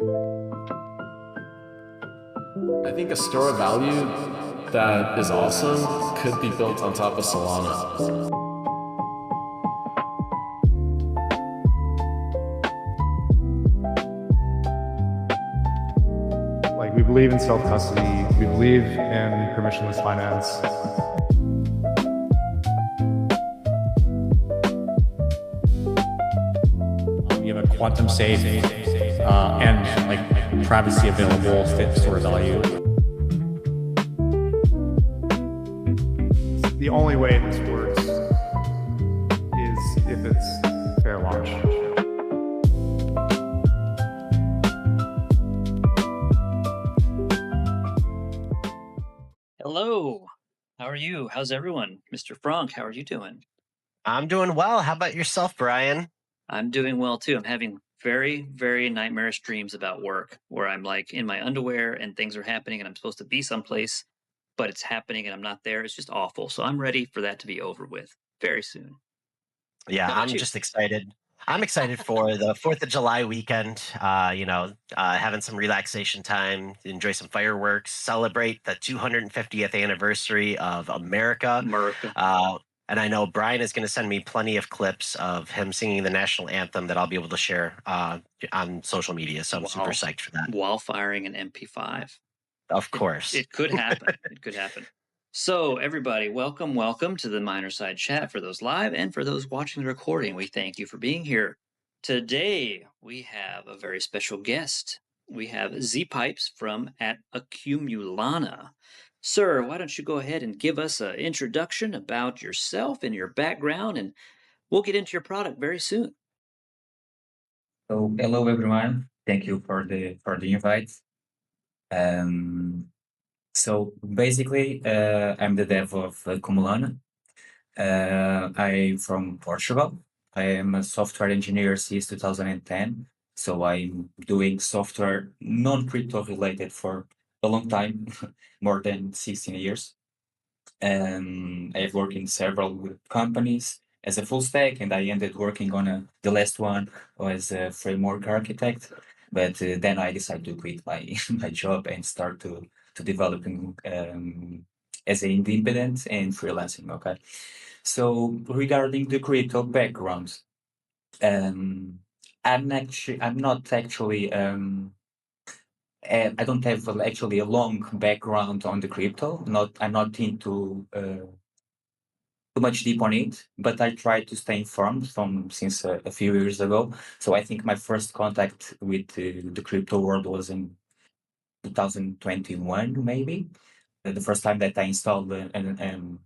I think a store of value that is awesome could be built on top of Solana. Like, we believe in self-custody, we believe in permissionless finance. We have a quantum safe and like privacy available store value. The only way this works is if it's fair launch. Hello, how are you? How's everyone? Mr. Fronk, how are you doing? I'm doing well. How about yourself, Brian? I'm doing well too. I'm having very, very nightmarish dreams about work where I'm like in my underwear and things are happening and I'm supposed to be someplace, but it's happening and I'm not there. It's just awful. So I'm ready for that to be over with very soon. Yeah, I'm just excited. I'm excited for the 4th of July weekend, having some relaxation time, enjoy some fireworks, celebrate the 250th anniversary of America. And I know Brian is going to send me plenty of clips of him singing the national anthem that I'll be able to share on social media. So I'm super psyched for that. While firing an MP5. Of course. It could happen. It could happen. So everybody, welcome to the Minerside Chat for those live and for those watching the recording. We thank you for being here. Today, we have a very special guest. We have Zepipes from at Accumulana. Sir, why don't you go ahead and give us an introduction about yourself and your background, and we'll get into your product very soon. So hello everyone. Thank you for the invite. So basically, I'm the dev of Accumulana. I'm from Portugal. I am a software engineer since 2010. So I'm doing software non-crypto related for a long time, more than 16 years. I've worked in several companies as a full stack, and I ended working on the last one as a framework architect. But then I decided to quit my my job and start to developing as an independent and freelancing. Okay, so regarding the crypto background, I'm not actually I don't have actually a long background on the crypto. I'm not into too much deep on it, but I try to stay informed since a few years ago. So I think my first contact with the crypto world was in 2021, maybe. The first time that I installed an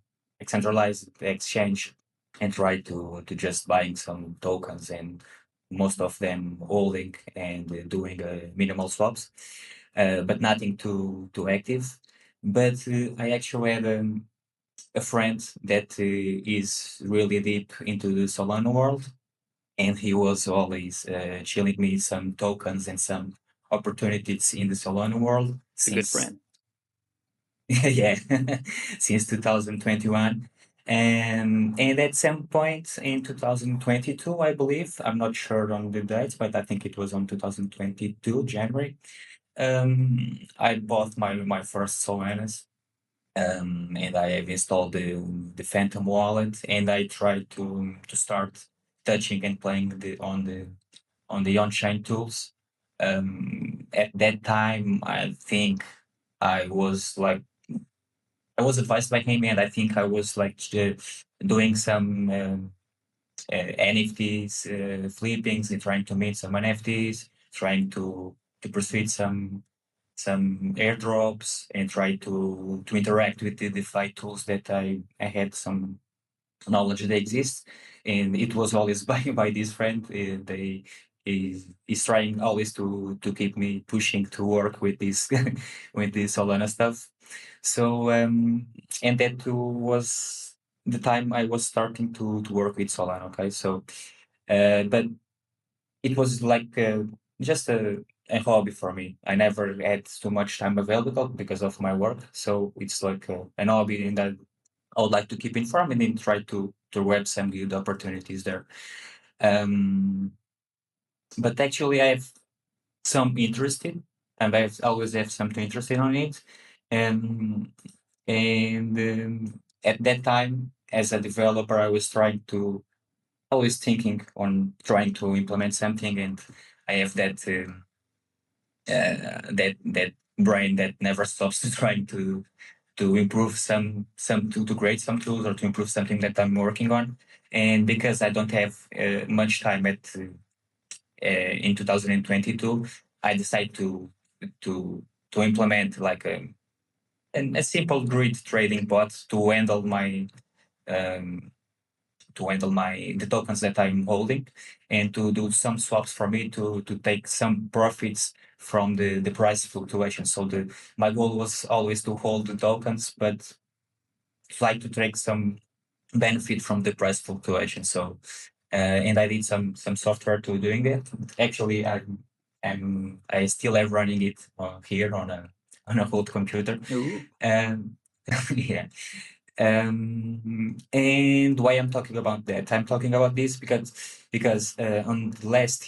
centralized exchange and tried to just buying some tokens, and most of them holding and doing minimal swaps, but nothing too active. But I actually had a friend that is really deep into the Solana world, and he was always showing me some tokens and some opportunities in the Solana world. It's a good friend. Yeah, since 2021. And at some point in 2022, I believe, I'm not sure on the date, but I think it was on 2022, January, I bought my first Solanas. And I have installed the Phantom wallet, and I tried to start touching and playing on the on-chain tools. At that time, I think I was advised by him, and I think I was doing some NFTs flippings and trying to mint some NFTs, trying to persuade some airdrops and try to interact with the DeFi tools that I had some knowledge that exist. And it was always by this friend. They is trying always to keep me pushing to work with this with this Solana stuff. So and that too was the time I was starting to work with Solana. Okay, so but it was like just a hobby for me. I never had too much time available because of my work, so it's like an hobby, and I would like to keep informed and then try to grab some good opportunities there. But actually, some interested, and I've always have something interested on it. And at that time, as a developer, I was always thinking on trying to implement something, and I have that brain that never stops to trying to improve to create some tools or to improve something that I'm working on. And because I don't have much time in 2022, I decided to to implement like a simple grid trading bot um, to handle the tokens that I'm holding, and to do some swaps for me to take some profits from the price fluctuation. So my goal was always to hold the tokens, but try to take some benefit from the price fluctuation. So and I did some software to doing that. Actually, I still have running it here on a old computer. Ooh. Um, yeah. And why I'm talking about that? I'm talking about this because on last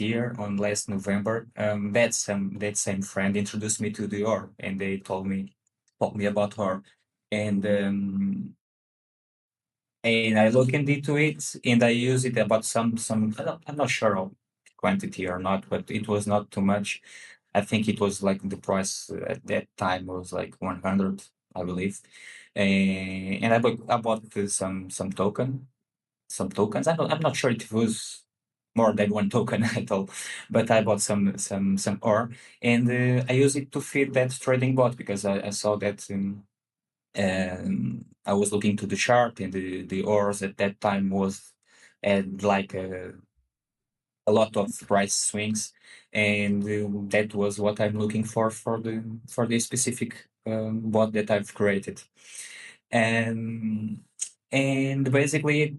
November, that same friend introduced me to the OR, and they told me about OR, and I looked into it, and I use it about I'm not sure of quantity or not, but it was not too much. I think it was like the price at that time was like 100, I believe. And I bought some tokens. I'm not sure it was more than one token at all, but I bought some ore, and I use it to feed that trading bot because I saw that I was looking to the chart, and the ores at that time had like a lot of price swings, and that was what I'm looking for the specific bot that I've created. And basically,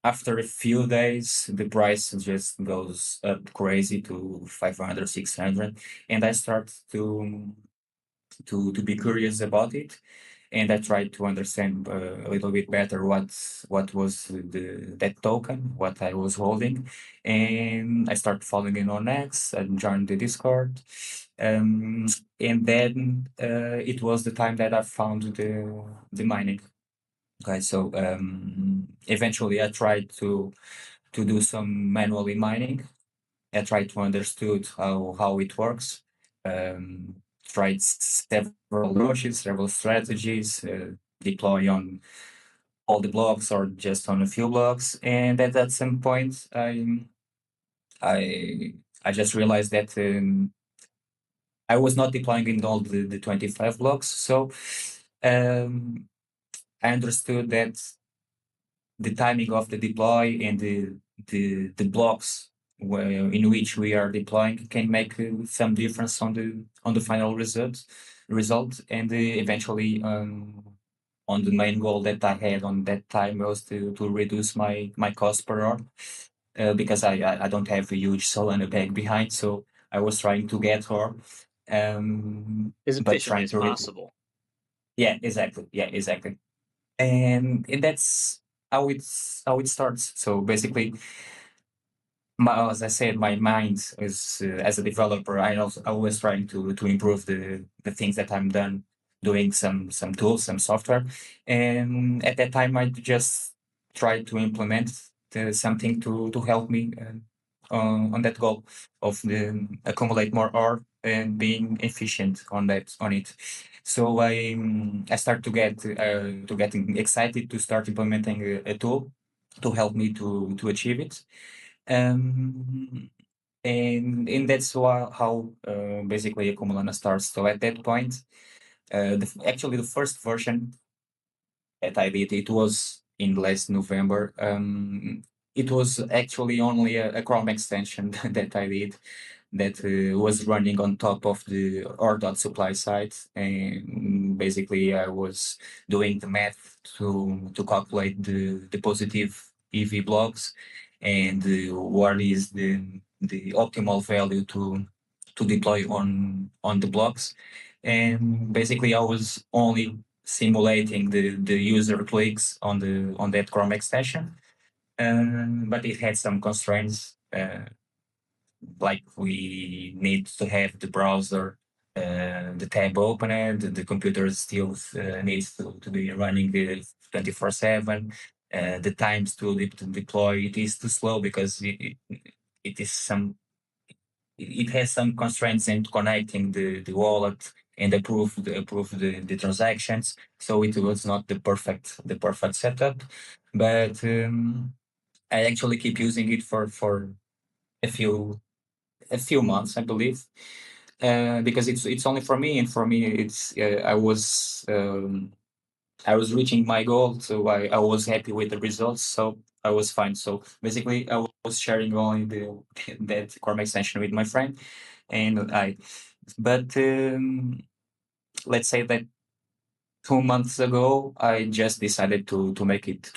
after a few days, the price just goes up crazy to 500, 600, and I start to be curious about it, and I tried to understand a little bit better what was that token, what I was holding, and I started following on X and joined the Discord, um, and then it was the time that I found the mining. Okay, so eventually I tried to do some manually mining. I tried to understood how it works. Tried several approaches, several strategies, deploy on all the blocks or just on a few blocks, and at some point I I just realized that I was not deploying in all the 25 blocks. So um, I understood that the timing of the deploy and the blocks in which we are deploying can make some difference on the final result, and eventually on the main goal that I had on that time was to reduce my cost per hour, because I don't have a huge Solana bag behind, so I was trying to get her, As but efficiently trying as to possible. yeah, exactly, and that's how it starts. So basically, as I said, my mind is as a developer, I also always trying to improve the things that I'm done doing some tools, some software, and at that time I just tried to implement something to help me on that goal of the accumulate more ore and being efficient on it. So I start to getting excited to start implementing a tool to help me to achieve it. Um, and that's how basically Accumulana starts. So at that point, actually the first version that I did, it was in last November. It was actually only a Chrome extension that I did that was running on top of the or.supply site. And basically, I was doing the math to calculate the positive EV blocks and what is the optimal value to deploy on the blocks. And basically, I was only simulating the user clicks on that Chrome extension, but it had some constraints. like we need to have the browser, the tab open, and the computer still needs to be running 24/7. The times to deploy it is too slow because it is some it has some constraints in connecting the wallet and approve the transactions. So it was not the perfect setup, but I actually keep using it for a few months, I believe, because it's only for me, and for me it's I was reaching my goal, so I was happy with the results, so I was fine. So basically, I was sharing only that Chrome extension with my friend, and but let's say that 2 months ago, I just decided to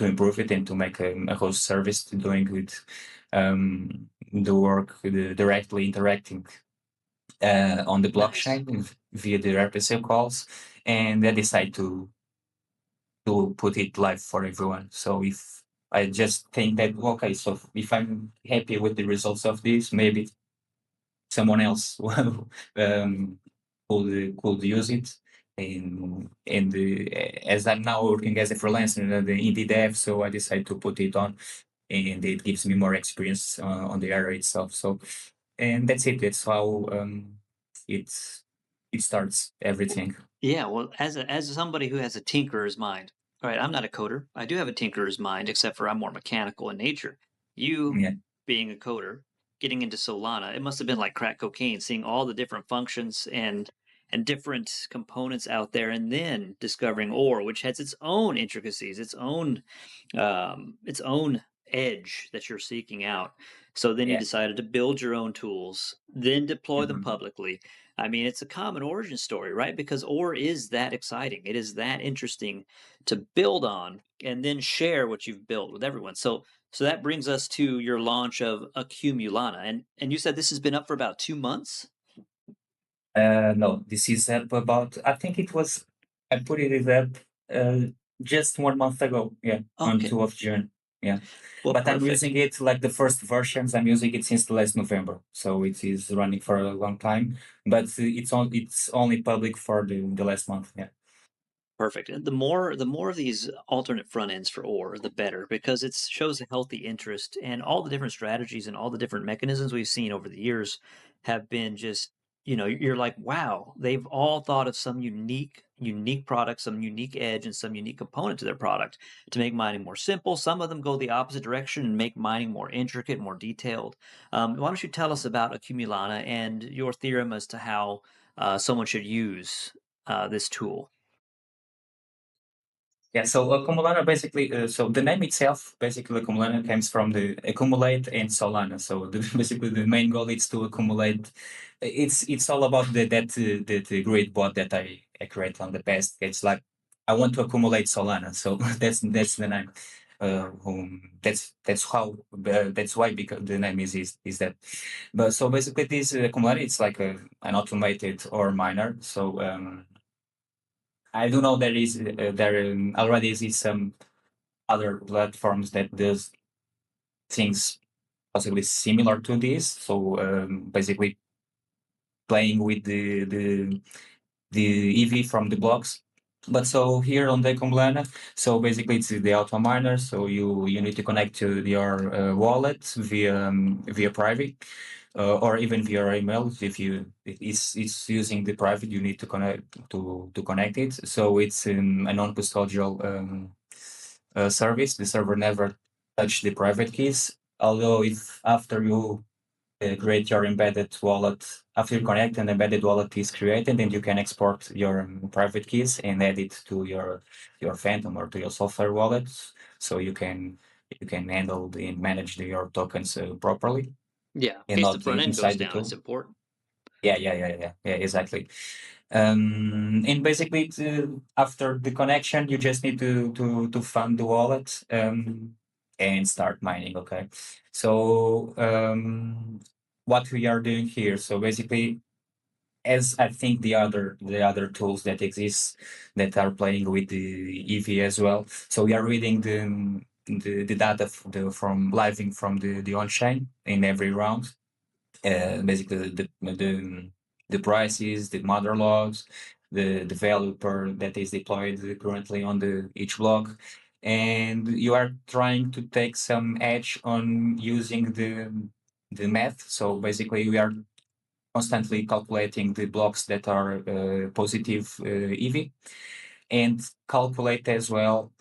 improve it and to make a host service to doing with the work directly interacting on the blockchain via the RPC calls, and I decided to put it live for everyone. So if I just think that, okay, so if I'm happy with the results of this, maybe someone else could use it. And as I'm now working as a freelancer in the indie dev, so I decided to put it on, and it gives me more experience on the area itself. So, and that's it. That's how it's it starts everything. Yeah, well, as somebody who has a tinkerer's mind, all right, I'm not a coder. I do have a tinkerer's mind, except for I'm more mechanical in nature. You, Yeah. being a coder, getting into Solana, it must have been like crack cocaine, seeing all the different functions and different components out there, and then discovering Ore, which has its own intricacies, its own edge that you're seeking out. So then you Yeah. decided to build your own tools, then deploy them Mhm. publicly. I mean, it's a common origin story, right? Because Ore is that exciting. It is that interesting to build on and then share what you've built with everyone. So that brings us to your launch of Accumulana. And you said this has been up for about 2 months? No, this is up about, I think it was, I put it up uh, just 1 month ago. Yeah, on Okay. 2 of June. Yeah. Well, But I'm perfect. using it like the first versions. I'm using it since the last November. So it is running for a long time. But it's only public for the last month. Yeah. Perfect. And the more of these alternate front ends for Ore, the better, because it shows a healthy interest, and all the different strategies and all the different mechanisms we've seen over the years have been just, you're like, wow, they've all thought of some unique product, some unique edge, and some unique component to their product to make mining more simple. Some of them go the opposite direction and make mining more intricate, more detailed. Why don't you tell us about Accumulana and your theorem as to how someone should use this tool? Yeah, so Accumulana basically, so the name itself, basically Accumulana comes from the accumulate and Solana. So basically the main goal is to accumulate. It's all about the great bot that I created on the past. It's like I want to accumulate Solana. So that's the name. That's how that's why, because the name is that. But so basically this Accumulana, it's like an automated ore miner. So I do know there already is some other platforms that does things possibly similar to this. So basically playing with the EV from the blocks. But so here on the Accumulana, so basically it's the auto miner. So you need to connect to your wallet via private. Or even via email. If it's using the private, you need to connect it. So it's a non-custodial service. The server never touch the private keys. Although if after you create your embedded wallet, after you connect, an embedded wallet is created, and you can export your private keys and add it to your Phantom or to your software wallet, so you can handle and manage your tokens properly Yeah, in and case the not front end goes inside the down, it's tool. important. Yeah, exactly. And basically, after the connection, you just need to fund the wallet and start mining. Okay, so what we are doing here. So basically, as I think the other tools that exist that are playing with the EV as well. So we are reading the data from living from the on chain in every round, basically the prices, the mother logs, the value per that is deployed currently on the each block, and you are trying to take some edge on using the math. So basically, we are constantly calculating the blocks that are positive EV, and calculate as well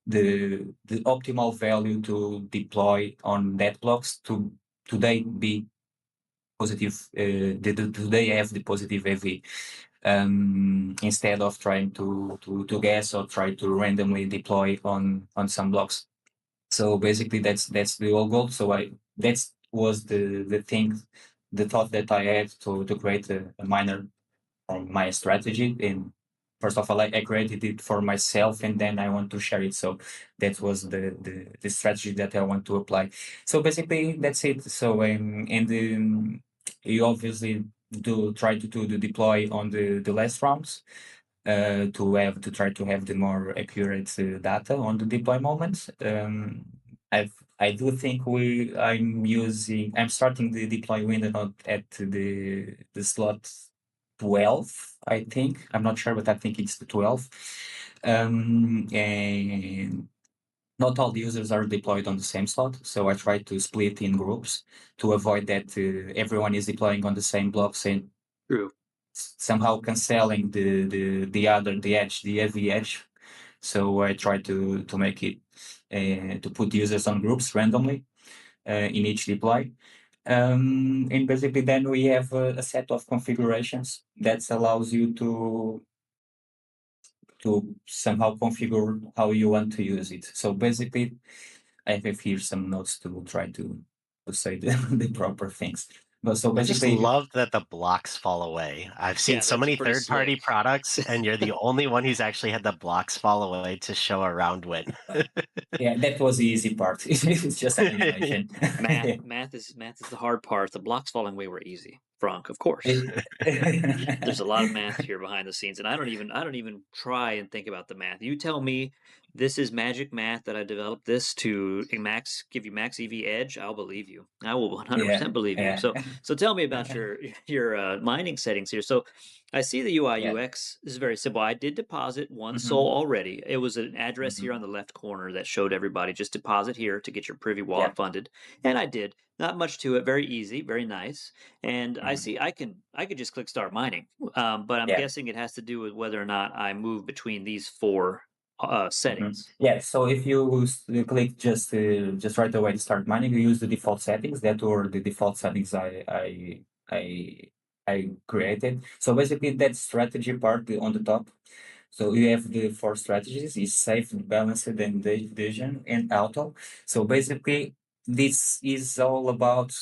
the optimal value to deploy on that blocks to today be positive. Today have the positive AV instead of trying to guess or try to randomly deploy on some blocks. So basically, that's the whole goal. So that was the thought that I had to create a miner on my strategy. And first of all, I created it for myself, and then I want to share it. So that was the strategy that I want to apply. So basically, that's it. So you obviously do try to do the deploy on the last rounds to try to have the more accurate data on the deploy moments. I do think I'm starting the deploy window at the slot 12, I think. I'm not sure, but I think it's the 12. And not all the users are deployed on the same slot, so I try to split in groups to avoid that everyone is deploying on the same blocks and True. somehow canceling the heavy edge. So I try to make it to put users on groups randomly in each deploy. And basically then we have a set of configurations that allows you to somehow configure how you want to use it. So basically I have here some notes to try to say the proper things. But so I just basically love that the blocks fall away. I've seen Yeah, so that's many pretty third-party slick. products, and you're the only one who's actually had the blocks fall away to show a round win. yeah, that was the easy part. It's just an animation. Math is the hard part. The blocks falling away were easy. Fronk, of course. There's a lot of math here behind the scenes, and I don't even try and think about the math. You tell me this is magic math that I developed this to give you max EV edge, I'll believe you. I will 100% believe you. So tell me about your mining settings here. So I see the UI Yeah. UX is very simple. I did deposit one Mhm. soul already. It was an address here Mhm. on the left corner that showed everybody just deposit here to get your privy wallet Yeah. funded, and I did. Not much to it. Very easy. Very nice. And I Mhm. see I could just click start mining, but I'm Yeah. guessing it has to do with whether or not I move between these four settings. Yeah, so if you click just right away to start mining, you use the default settings that were the default settings I created. So basically that strategy part on the top. So you have the four strategies: is safe, balanced, and vision and auto. So basically this is all about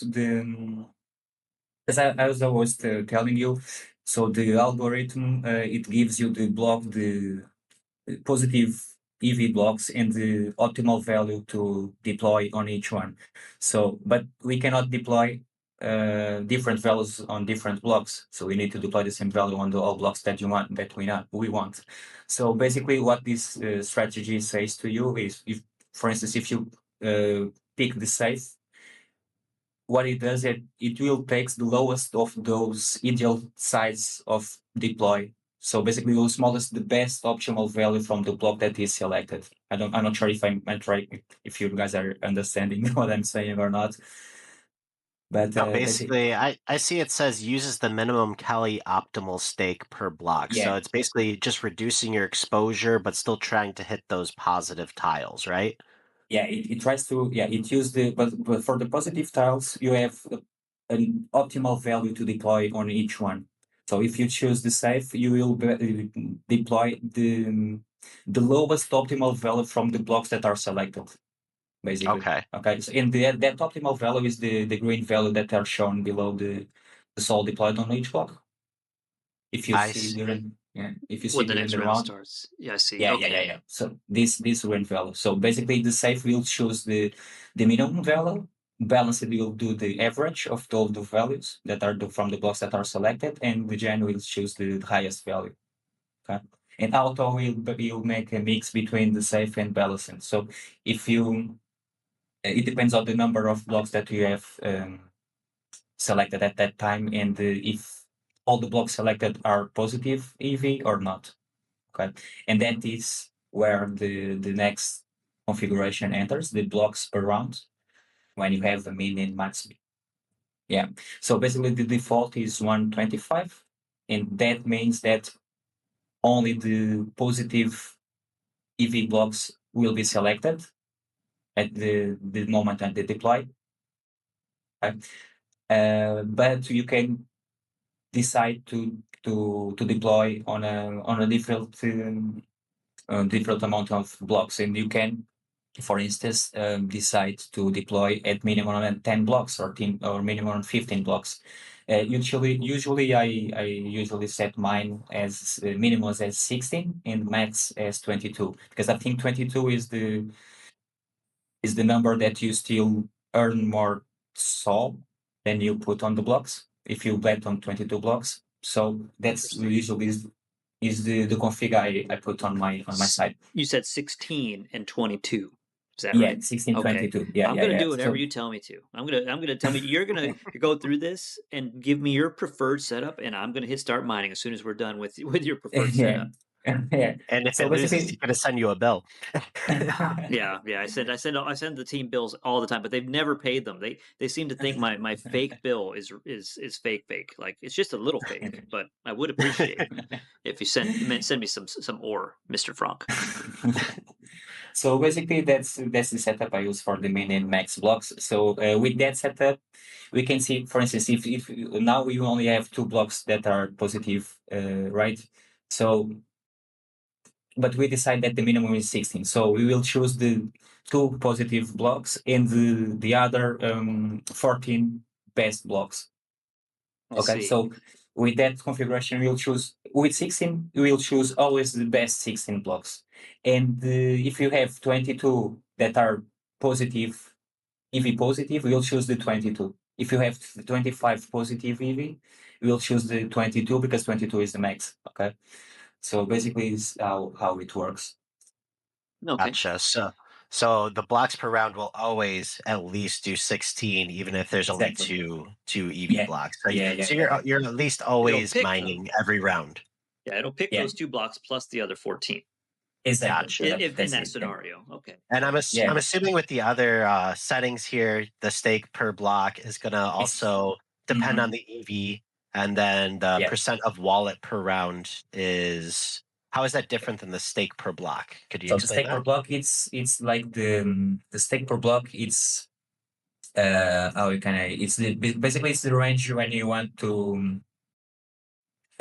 as I was always telling you. So the algorithm it gives you the positive EV blocks and the optimal value to deploy on each one. So, but we cannot deploy different values on different blocks. So we need to deploy the same value on all blocks that we want. So basically, what this strategy says to you is, if, for instance, if you pick the safe, what it does it will take the lowest of those ideal size of deploy. So basically, the smallest, the best optimal value from the block that is selected. I'm not sure if I'm right, if you guys are understanding what I'm saying or not. But No, basically, I see it says uses the minimum Kelly optimal stake per block. yeah, So it's basically just reducing your exposure, but still trying to hit those positive tiles, right? yeah, it tries to it use but for the positive tiles you have an optimal value to deploy on each one. So if you choose the safe, you will deploy the lowest optimal value from the blocks that are selected, basically. Okay. Okay. So in that optimal value is the green value that are shown below the soul deployed on each block. If you I see see. if you see When the during next the round round. starts. Yeah, I see. Yeah. Okay. So this range value. So basically, the safe will choose the minimum value. Balanced will do the average of all the values that are from the blocks that are selected, and the gen will choose the highest value. Okay. And auto will make a mix between the safe and balanced. So if you, it depends on the number of blocks that you have selected at that time, and if all the blocks selected are positive EV or not. Okay, and that is where the next configuration enters, the blocks per round, when you have a min and max. Yeah, so basically the default is 125, and that means that only the positive EV blocks will be selected at the moment that they deploy. Okay? But you can decide to deploy on a different different amount of blocks, and you can, for instance, decide to deploy at minimum 10 blocks or minimum 15 blocks. Usually I usually set mine as minimum as 16 and max as 22, because I think 22 is the number that you still earn more sol than you put on the blocks if you bet on 22 blocks. So that's usually is the config I put on my side. You said 16 and 22. Is that Yeah, right? 16, Okay. 22. Yeah, I'm yeah, gonna yeah. do whatever So- you tell me to. I'm gonna tell me you're gonna go through this and give me your preferred setup, and I'm gonna hit start mining as soon as we're done with your preferred yeah, setup. yeah. And if So it loses, basically- he's gonna send you a bill. Yeah. I send the team bills all the time, but they've never paid them. They seem to think my fake bill is fake. Like it's just a little fake, but I would appreciate if you send me some ore, Mr. Fronk. So basically, that's the setup I use for the min and max blocks. So with that setup, we can see, for instance, if now we only have 2 blocks that are positive, right? So, but we decide that the minimum is 16. So we will choose the 2 positive blocks and the other 14 best blocks. Okay, so with that configuration, we'll choose with 16, we'll choose always the best 16 blocks. And if you have 22 that are positive, EV positive, we'll choose the 22. If you have 25 positive EV, we'll choose the 22 because 22 is the max. Okay, so basically, is how it works. Okay. Gotcha. So the blocks per round will always at least do 16, even if there's only Exactly. two EV Yeah. blocks. So, Yeah, so yeah, you're at least always pick mining every round. Yeah, it'll pick Yeah. those 2 blocks plus the other 14. Exactly. Gotcha. That- If in that's that it, yeah. scenario. Okay. And I'm Yeah. assuming with the other settings here, the stake per block is gonna also depend Mhm. on the EV, and then the Yeah. percent of wallet per round is how is that different than the stake per block? Could you So the explain stake per that? block, it's like the stake per block. It's how can I? It's basically it's the range when you want to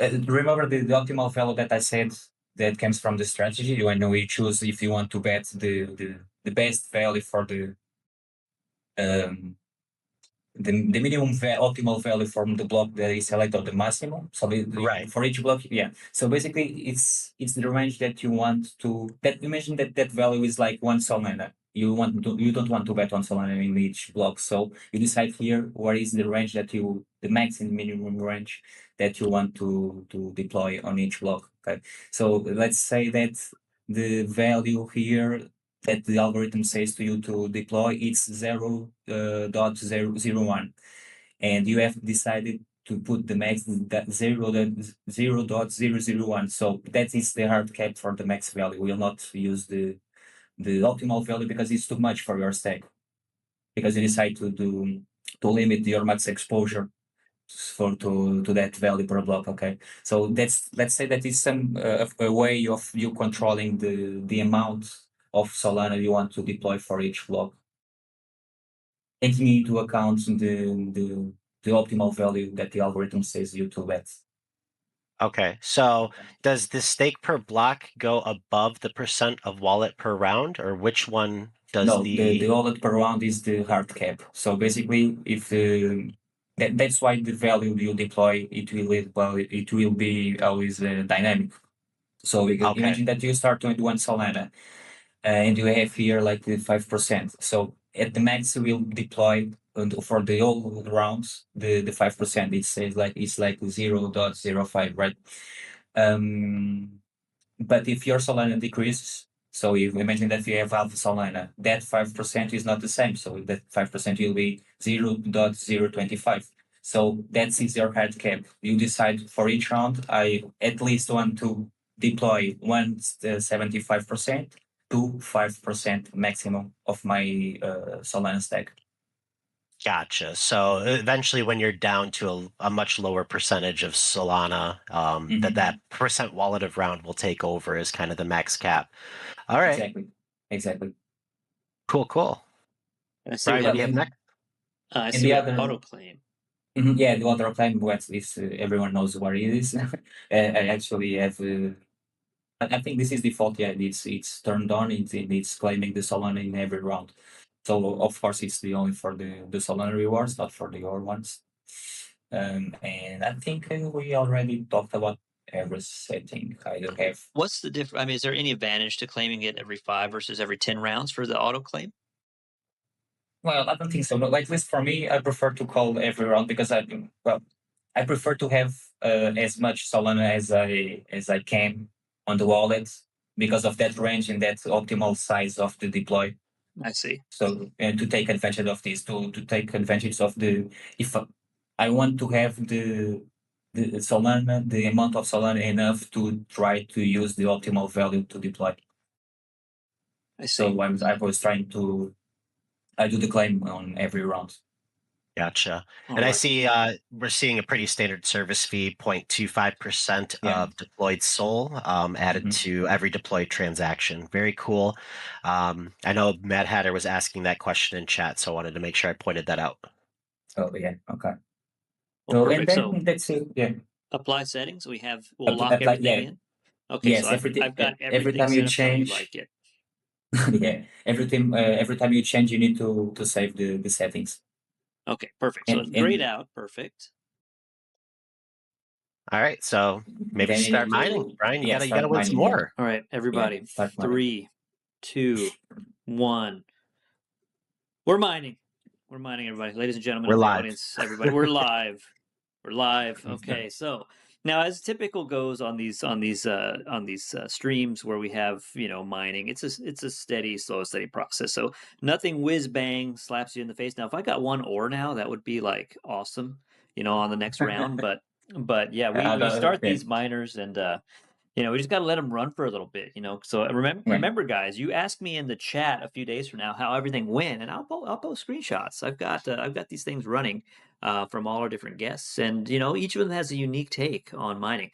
remember the optimal value that I said that comes from the strategy. When we choose if you want to bet the best value for um the minimum optimal value from the block that is selected or the maximum. So Right. for each block, yeah. So basically, it's the range that you want to. That imagine that value is like 1 Solana. You don't want to bet 1 Solana in each block. So you decide here what is the range the max and minimum range that you want to deploy on each block. Okay. So let's say that the value here that the algorithm says to you to deploy, it's 0.001, and you have decided to put the max that 0.001. So that is the hard cap for the max value. We will not use the optimal value because it's too much for your stack. Because you decide to limit your max exposure to that value per block. Okay, so let's say that is some a way of you controlling the amount of Solana you want to deploy for each block, taking into account the optimal value that the algorithm says you to bet. Okay. So does the stake per block go above the percent of wallet per round, or which one does No, the wallet per round is the hard cap. So basically, if that's why the value you deploy it will be always dynamic. So Okay. imagine that you start with 1 Solana, and you have here like the 5%. So at the max, we will deploy for the all rounds the 5%. It's like 0.05, right? But if your Solana decreases, so if imagine that you have half Solana, that 5% is not the same. So that 5% will be 0.025. So that is your hard cap. You decide for each round, I at least want to deploy 75% to 5% maximum of my Solana stack. Gotcha. So eventually, when you're down to a much lower percentage of Solana, that percent wallet of round will take over as kind of the max cap. All right. Exactly. Cool. Brian, what do you have next? I see the other autoclaim. Yeah, the autoclaim, what is everyone knows what it is. I actually have. I think this is default. Yeah, it's turned on. It's claiming the Solana in every round. So of course it's the only for the Solana rewards, not for the other ones. And I think we already talked about every setting. I don't have. What's the difference? I mean, is there any advantage to claiming it every 5 versus every 10 rounds for the auto claim? Well, I don't think so. No, like, at least for me, I prefer to call every round because I prefer to have as much Solana as I can on the wallet because of that range and that optimal size of the deploy. I see. So to take advantage of this, to take advantage of if I want to have the Solana, the amount of Solana enough to try to use the optimal value to deploy. I see. So I was trying to. I do the claim on every round. Gotcha. And I see we're seeing a pretty standard service fee, 0.25% of deployed SOL added to every deployed transaction. Very cool. I know Mad Hatter was asking that question in chat, so I wanted to make sure I pointed that out. Oh, yeah. Okay. Well, So, and perfect. then that's it. Yeah. Apply settings. We'll lock everything in. Okay, yes, so I've got every time you change, you like it. Yeah, every time you change, you need to save the settings. Okay, perfect. So it's grayed out. Perfect. All right, so maybe start mining. Brian, you gotta win some more. All right, everybody. 3, 2, 1. We're mining. We're mining, everybody. Ladies and gentlemen, we're of the live. Audience, everybody, we're live. We're live. Okay, so now, as typical goes on these streams where we have mining, it's a steady, slow, steady process. So nothing whiz bang slaps you in the face. Now, if I got one ore now, that would be like awesome, on the next round. But yeah, we start these miners and. We just got to let them run for a little bit, So remember, guys, you asked me in the chat a few days from now how everything went, and I'll post screenshots. I've got these things running from all our different guests, and each of them has a unique take on mining.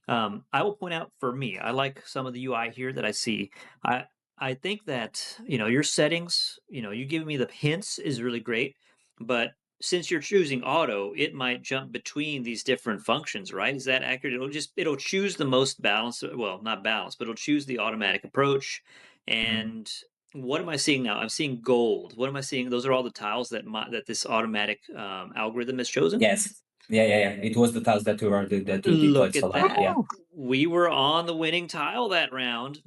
I will point out for me, I like some of the UI here that I see. I think that your settings, you giving me the hints is really great, but since you're choosing auto, it might jump between these different functions, right? Is that accurate? It'll choose the most balanced, well, not balanced, but it'll choose the automatic approach. And what am I seeing now? I'm seeing gold. What am I seeing? Those are all the tiles that this automatic algorithm has chosen. Yes. Yeah. It was the tiles that you deployed. Look at that. Yeah. We were on the winning tile that round.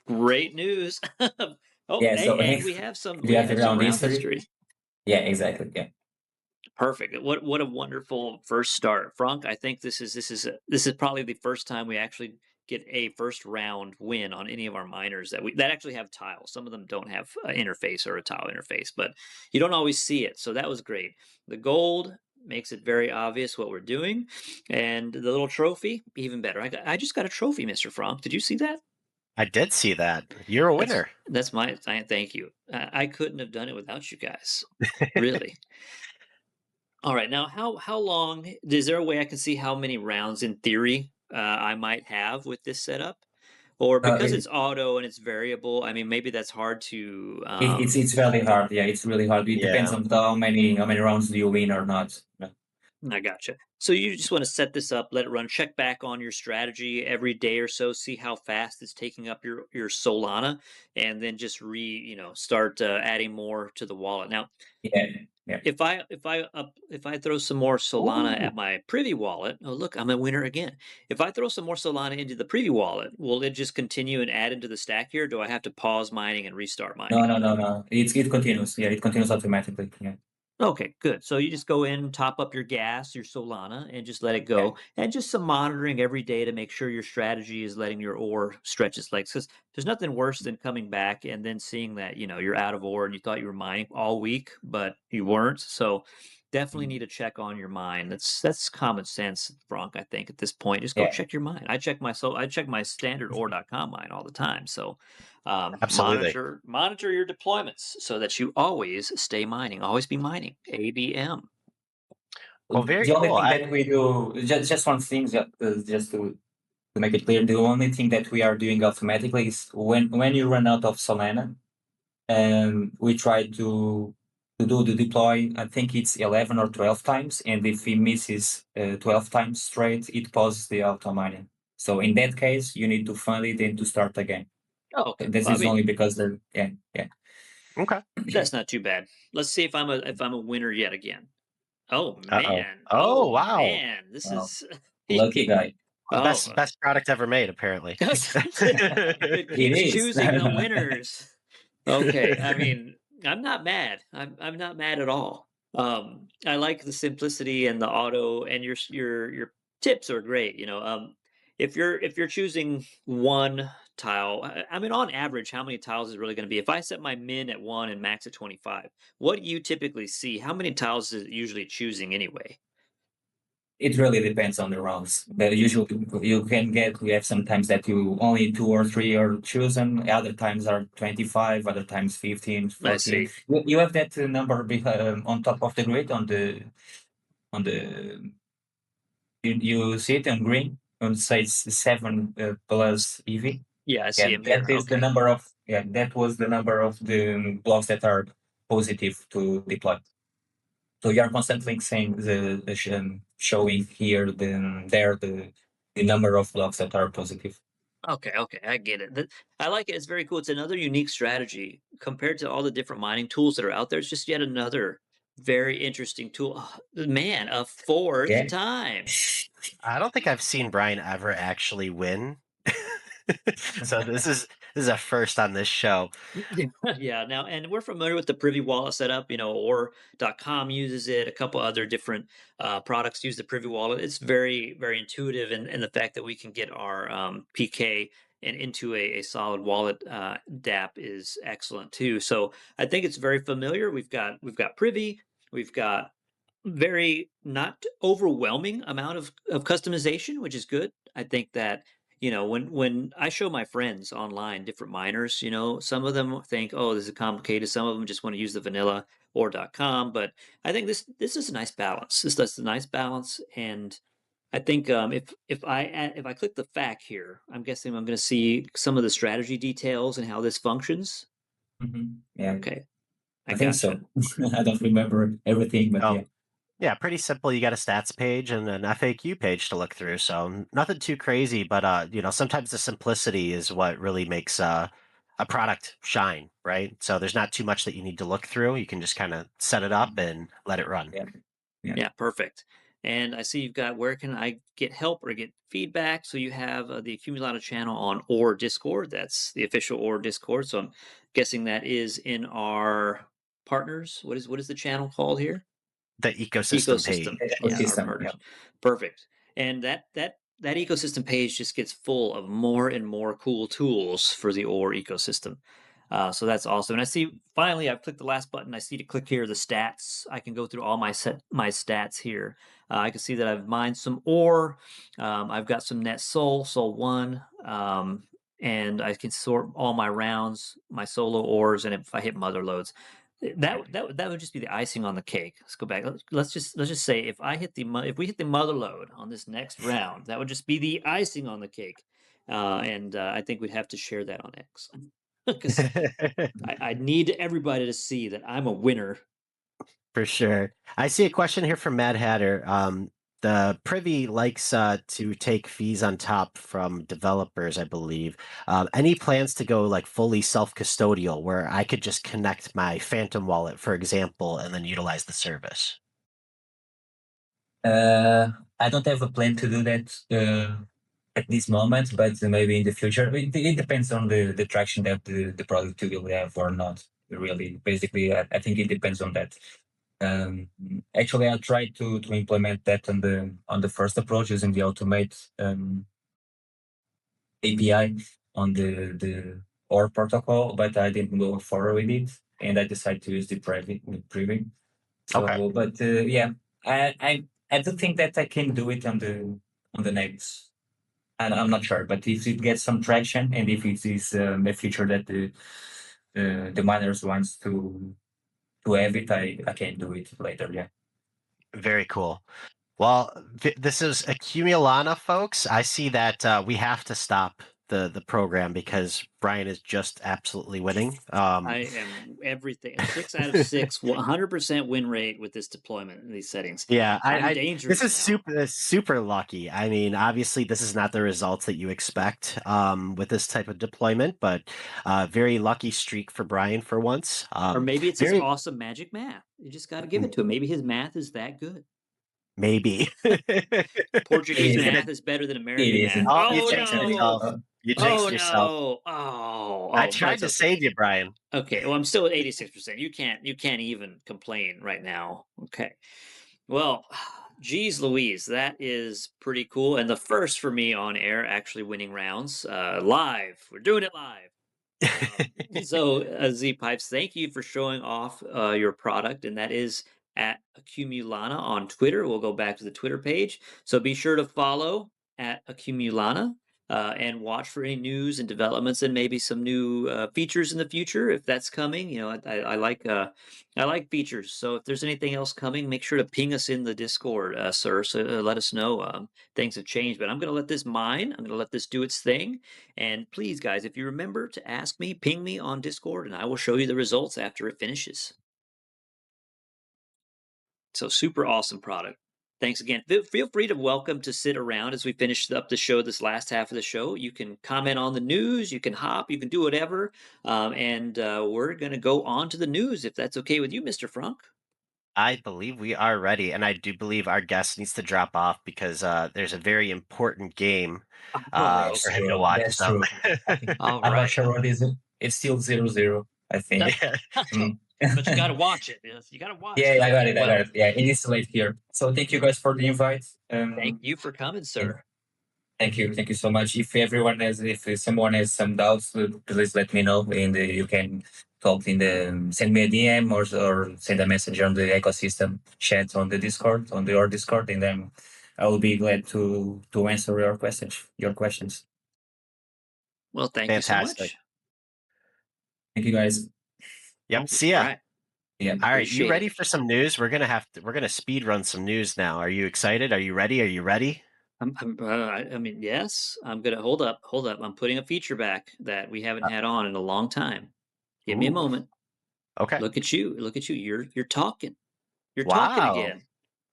Great news. And we have some round history. Yeah, exactly. Yeah. Perfect. What a wonderful first start, Fronk. I think this is probably the first time we actually get a first round win on any of our miners that actually have tiles. Some of them don't have an interface or a tile interface, but you don't always see it. So that was great. The gold makes it very obvious what we're doing, and the little trophy even better. I just got a trophy, Mr. Fronk. Did you see that? I did see that. You're a winner. That's my thank you. I couldn't have done it without you guys. Really. All right. Now, how long is there a way I can see how many rounds in theory I might have with this setup? Or because it's auto and it's variable, I mean, maybe that's hard to. It's very hard. Yeah, it's really hard. It depends on how many rounds do you win or not. I gotcha. So you just want to set this up, let it run, check back on your strategy every day or so, see how fast it's taking up your Solana, and then just start adding more to the wallet. Now, if I throw some more Solana at my Privy wallet, oh look, I'm a winner again. If I throw some more Solana into the Privy wallet, will it just continue and add into the stack here? Or do I have to pause mining and restart mining? No. It continues. Yeah, it continues automatically. Yeah. Okay, good. So you just go in, top up your gas, your Solana, and just let it go. And just some monitoring every day to make sure your strategy is letting your ore stretch its legs. Because there's nothing worse than coming back and then seeing that, you're out of ore and you thought you were mining all week, but you weren't. So definitely need to check on your mine. That's common sense, Frank. I think at this point, just go check your mine. I check my standard ore.com mine all the time. So Absolutely. monitor your deployments so that you always stay mining, always be mining. ABM. Well, very The only cool. thing that we do, just one thing, just to make it clear, the only thing that we are doing automatically is when you run out of Solana, we try to do the deploy. I think it's 11 or 12 times, and if it misses 12 times straight, it pauses the auto mining. So in that case, you need to fund it and to start again. Oh, okay. This is only because they're yeah. Okay. That's not too bad. Let's see if I'm a winner yet again. Oh man. Oh, wow. Man. This Wow. is Lucky guy. Best product ever made, apparently. It keeps is. choosing the winners. Okay, I mean, I'm not mad. I'm not mad at all. I like the simplicity and the auto, and your tips are great. If you're choosing one tile, I mean, on average, how many tiles is it really going to be? If I set my min at 1 and max at 25, what do you typically see? How many tiles is it usually choosing anyway? It really depends on the rounds. But usually we have sometimes that you only 2 or 3 are chosen, other times are 25, other times 15, I see. 14. You have that number on top of the grid on the you see it in green and says 7 plus EV. Yeah, I see him here. That is the number of that was the number of the blocks that are positive to deploy. So you are constantly saying showing here the number of blocks that are positive. Okay, I get it. I like it. It's very cool. It's another unique strategy compared to all the different mining tools that are out there. It's just yet another very interesting tool. Man, a fourth Yeah. time. I don't think I've seen Brian ever actually win. So this is a first on this show. Yeah, now, and we're familiar with the Privy Wallet setup. Or.com uses it. A couple other different products use the Privy Wallet. It's very, very intuitive, and the fact that we can get our PK and into a solid wallet DApp is excellent too. So I think it's very familiar. We've got Privy. We've got very not overwhelming amount of customization, which is good. I think that when I show my friends online different miners, some of them think, oh, this is complicated. Some of them just want to use the vanilla or.com. But I think this is a nice balance. This is a nice balance, and I think if I click the FAQ here, I'm guessing I'm going to see some of the strategy details and how this functions. Yeah. Okay. I think so. I don't remember everything, but yeah. Yeah, pretty simple. You got a stats page and an FAQ page to look through. So nothing too crazy, but sometimes the simplicity is what really makes a product shine, right? So there's not too much that you need to look through. You can just kind of set it up and let it run. Yeah, perfect. And I see you've got where can I get help or get feedback? So you have the Accumulana channel on OR Discord. That's the official OR Discord. So I'm guessing that is in our partners. What is the channel called here? The ecosystem page. Yeah, our partners. Yeah. Perfect. And that ecosystem page just gets full of more and more cool tools for the OR ecosystem. So that's awesome. And I see finally I've clicked the last button. I see to click here the stats. I can go through all my stats here. I can see that I've mined some ore. I've got some net soul 1, and I can sort all my rounds, my solo ores, and if I hit mother loads, that would just be the icing on the cake. Let's go back. Let's just say if we hit the mother load on this next round, that would just be the icing on the cake. And I think we'd have to share that on X because I need everybody to see that I'm a winner. For sure. I see a question here from Mad Hatter. The Privy likes to take fees on top from developers, I believe. Any plans to go like fully self-custodial where I could just connect my Phantom wallet, for example, and then utilize the service? I don't have a plan to do that at this moment, but maybe in the future. It depends on the traction that the product will have or not. Really, basically, I think it depends on that. Actually, I tried to implement that on the first approach using the automate API on the OR protocol, but I didn't go forward with it, and I decided to use the private. So, Okay. but yeah, I do think that I can do it on the next. And I'm not sure, but if it gets some traction and if it is a feature that the miners wants to have it, I can do it later. Yeah. Very cool. Well, this is Accumulana, folks. I see that we have to stop the program because Brian is just absolutely winning. I am everything. 6 out of 6, 100% win rate with this deployment in these settings. Yeah, I'm this dangerous is now. super lucky. I mean, obviously, this is not the results that you expect with this type of deployment, but very lucky streak for Brian for once. Or maybe it's his Very awesome magic math. You just got to give it to him. Maybe his math is that good. maybe. Portuguese It is. math is better than It American math. isn't. Oh, you Oh jinxed no! yourself. You jinxed Oh yourself. no! Oh, I oh, tried that's to okay. save you, Brian. Okay, well, I'm still at 86%. You can't even complain right now. Okay. Well, geez Louise, that is pretty cool. And the first for me on air, actually winning rounds live. We're doing it live. So, Zepipes, thank you for showing off your product, and that is at Accumulana on Twitter. We'll go back to the Twitter page. So be sure to follow at Accumulana and watch for any news and developments, and maybe some new features in the future if that's coming. You know, I like features. So if there's anything else coming, make sure to ping us in the Discord, sir. So let us know things have changed. But I'm going to let this mine. I'm going to let this do its thing. And please, guys, if you remember to ask me, ping me on Discord, and I will show you the results after it finishes. So super awesome product. Thanks again. Feel free to welcome to sit around as we finish up the show, this last half of the show. You can comment on the news, you can hop, you can do whatever. And we're going to go on to the news if that's okay with you, Mr. Fronk. I believe we are ready, and I do believe our guest needs to drop off because there's a very important game Right. for him to watch. That's So, true. I think All I'm not right. sure what is it. It's still 0-0, I think. yeah. Mm. But you got to watch it. You got to watch Yeah, it. I got it. I Well, got it. Yeah, it is late here. So thank you guys for the invite. thank you for coming, And sir. thank you so much. If someone has some doubts, please let me know, and you can talk send me a DM or send a message on the ecosystem chat on the Discord, on your Discord, and then I will be glad to answer your questions. Well, thank you so Fantastic. much. Thank you guys. Yep. See All ya. right. Yeah. All right, you Appreciate ready it. for some news? We're gonna speed run some news now. Are you excited? Are you ready? Are you ready? I mean, yes. I'm gonna hold up. I'm putting a feature back that we haven't had on in a long time. Give me a Ooh. moment. Okay. Look at you. Look at you. You're talking. You're talking Wow. again,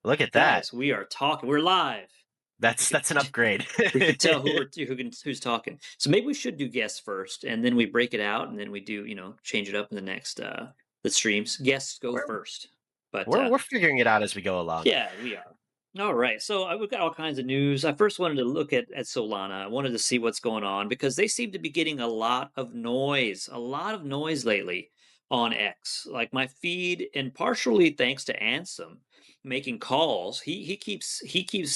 Look at that. guys. We are talking. We're live. That's an upgrade. We can tell who's talking. So maybe we should do guests first, and then we break it out, and then we do change it up in the next the streams. Guests go we're, first, but we're figuring it out as we go along. yeah, we are. All right. So we've got all kinds of news. I first wanted to look at Solana. I wanted to see what's going on because they seem to be getting a lot of noise lately on X. Like my feed, and partially thanks to Ansem making calls. He keeps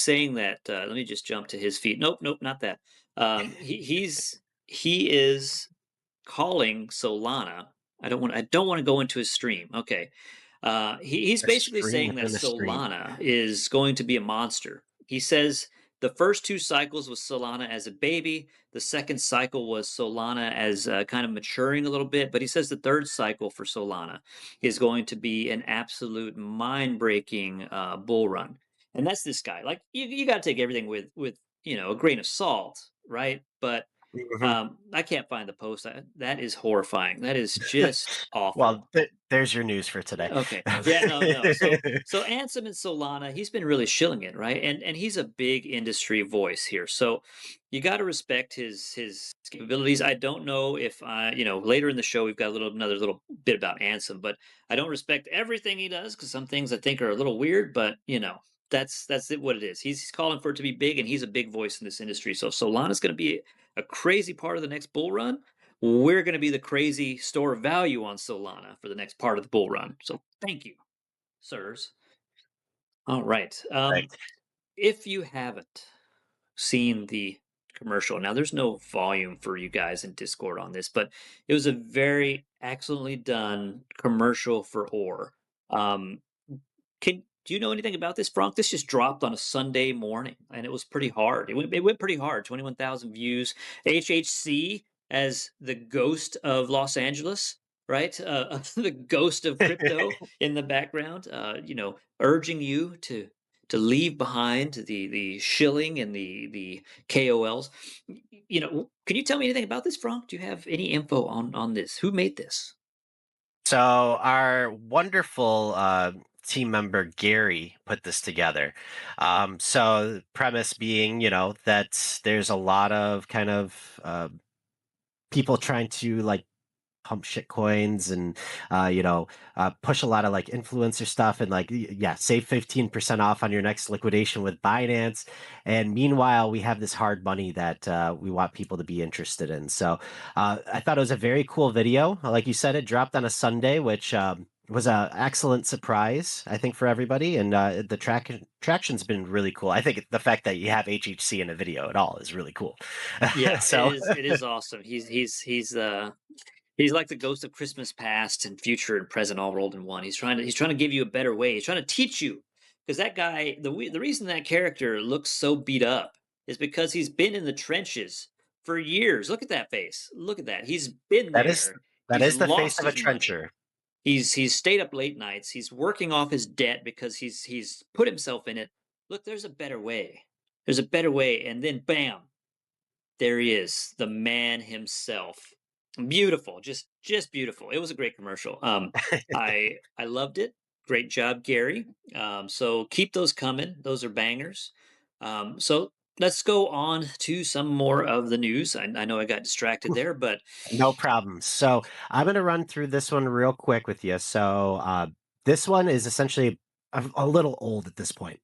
saying that. Let me just jump to his feed. Nope, not that. He is calling Solana. I don't want to go into his stream. Okay. He's A basically stream saying that within the stream. Solana is going to be a monster. He says the first two cycles was Solana as a baby. The second cycle was Solana as kind of maturing a little bit. But he says the third cycle for Solana is going to be an absolute mind-breaking bull run. And that's this guy. Like you got to take everything with a grain of salt, right? But Mhm. I can't find the post. That is horrifying. That is just awful. Well, there's your news for today. Okay. Yeah, no. So Ansem and Solana, he's been really shilling it, right? And he's a big industry voice here. So you got to respect his capabilities. I don't know if later in the show we've got another little bit about Ansem, but I don't respect everything he does because some things I think are a little weird, but that's what it is. He's calling for it to be big, and he's a big voice in this industry. So Solana's going to be a crazy part of the next bull run. We're going to be the crazy store of value on Solana for the next part of the bull run. So thank you, sirs. All right. Right. If you haven't seen the commercial, now there's no volume for you guys in Discord on this, but it was a very excellently done commercial for Ore. Do you know anything about this, Frank? This just dropped on a Sunday morning, and it was pretty hard. It went pretty hard. 21,000 views. HHC as the ghost of Los Angeles, right? The ghost of crypto in the background. Urging you to leave behind the shilling and the KOLs. Can you tell me anything about this, Frank? Do you have any info on this? Who made this? So our wonderful team member Gary put this together. So the premise being, that there's a lot of kind of people trying to like pump shit coins and push a lot of like influencer stuff and like yeah, save 15% off on your next liquidation with Binance. And meanwhile, we have this hard money that we want people to be interested in. So I thought it was a very cool video. Like you said, it dropped on a Sunday, which was an excellent surprise, I think, for everybody. And the traction's been really cool. I think the fact that you have HHC in a video at all is really cool. Yeah, So it is awesome. He's like the ghost of Christmas past and future and present all rolled in one. He's trying to give you a better way. He's trying to teach you, because that guy, the reason that character looks so beat up is because he's been in the trenches for years. Look at that face. Look at that. He's been that is there. that He's is the face lost of a his money. trencher. He's stayed up late nights. He's working off his debt because he's put himself in it. Look, there's a better way. There's a better way, and then bam, there he is, the man himself. Beautiful, just beautiful. It was a great commercial. I loved it. Great job, Gary. So keep those coming. Those are bangers. So let's go on to some more of the news. I know I got distracted there, but No problem. So I'm going to run through this one real quick with you. So this one is essentially a little old at this point,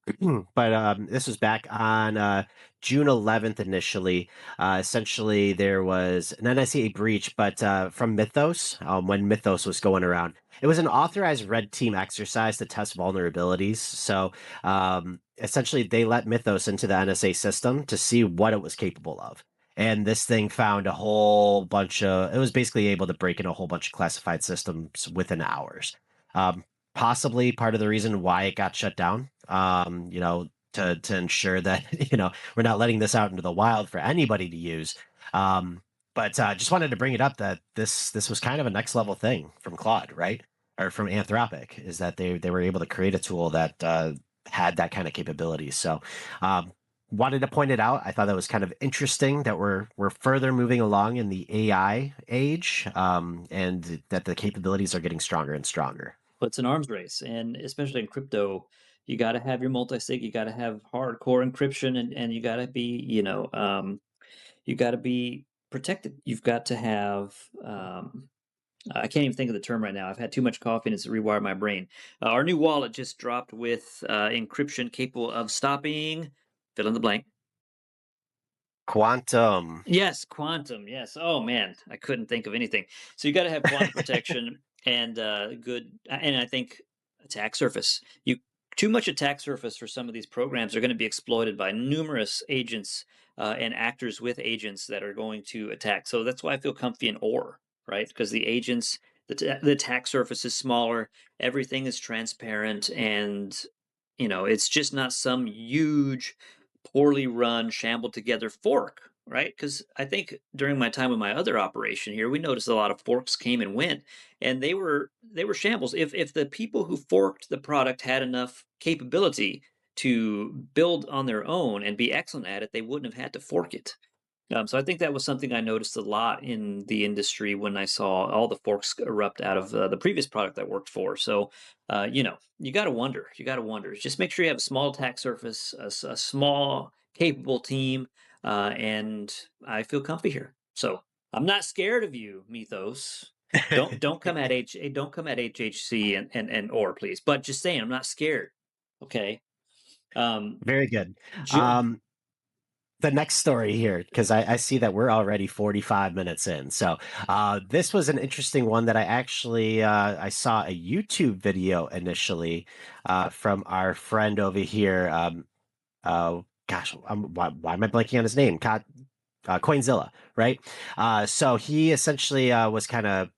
but this was back on June 11th initially. Essentially, there was an NSA breach, but from Mythos, when Mythos was going around. It was an authorized red team exercise to test vulnerabilities. So essentially, they let Mythos into the NSA system to see what it was capable of. And this thing found a whole bunch of, it was basically able to break in a whole bunch of classified systems within hours. Possibly part of the reason why it got shut down, to ensure that, we're not letting this out into the wild for anybody to use. But just wanted to bring it up that this was kind of a next level thing from Claude, right? Or from Anthropic, is that they were able to create a tool that had that kind of capability. So wanted to point it out. I thought that was kind of interesting that we're further moving along in the AI age, and that the capabilities are getting stronger and stronger. well, it's an arms race, and especially in crypto, you got to have your multi-sig. You got to have hardcore encryption, and you got to be, you got to be protected. You've got to have I can't even think of the term right now. I've had too much coffee and it's rewired my brain. Our new wallet just dropped with encryption capable of stopping fill in the blank. Quantum. Yes, quantum. Yes. Oh man, I couldn't think of anything. So you got to have quantum protection and good. And I think attack surface. Too much attack surface for some of these programs are going to be exploited by numerous agents and actors with agents that are going to attack. So that's why I feel comfy in OR, right? Because the agents, the attack surface is smaller, everything is transparent, and it's just not some huge, poorly run, shambled together fork, right? Because I think during my time with my other operation here, we noticed a lot of forks came and went, and they were shambles. If the people who forked the product had enough capability to build on their own and be excellent at it, they wouldn't have had to fork it. So I think that was something I noticed a lot in the industry when I saw all the forks erupt out of the previous product I worked for. So, you got to wonder. You got to wonder. Just make sure you have a small attack surface, a small, capable team, and I feel comfy here. So I'm not scared of you, Mythos. Don't come at don't come at HHC and or please. But just saying, I'm not scared. Okay. Very good. Ju- The next story here, because I see that we're already 45 minutes in. So this was an interesting one that I actually I saw a YouTube video initially from our friend over here. Gosh, why am I blanking on his name? Coinzilla, right? So he essentially was kind of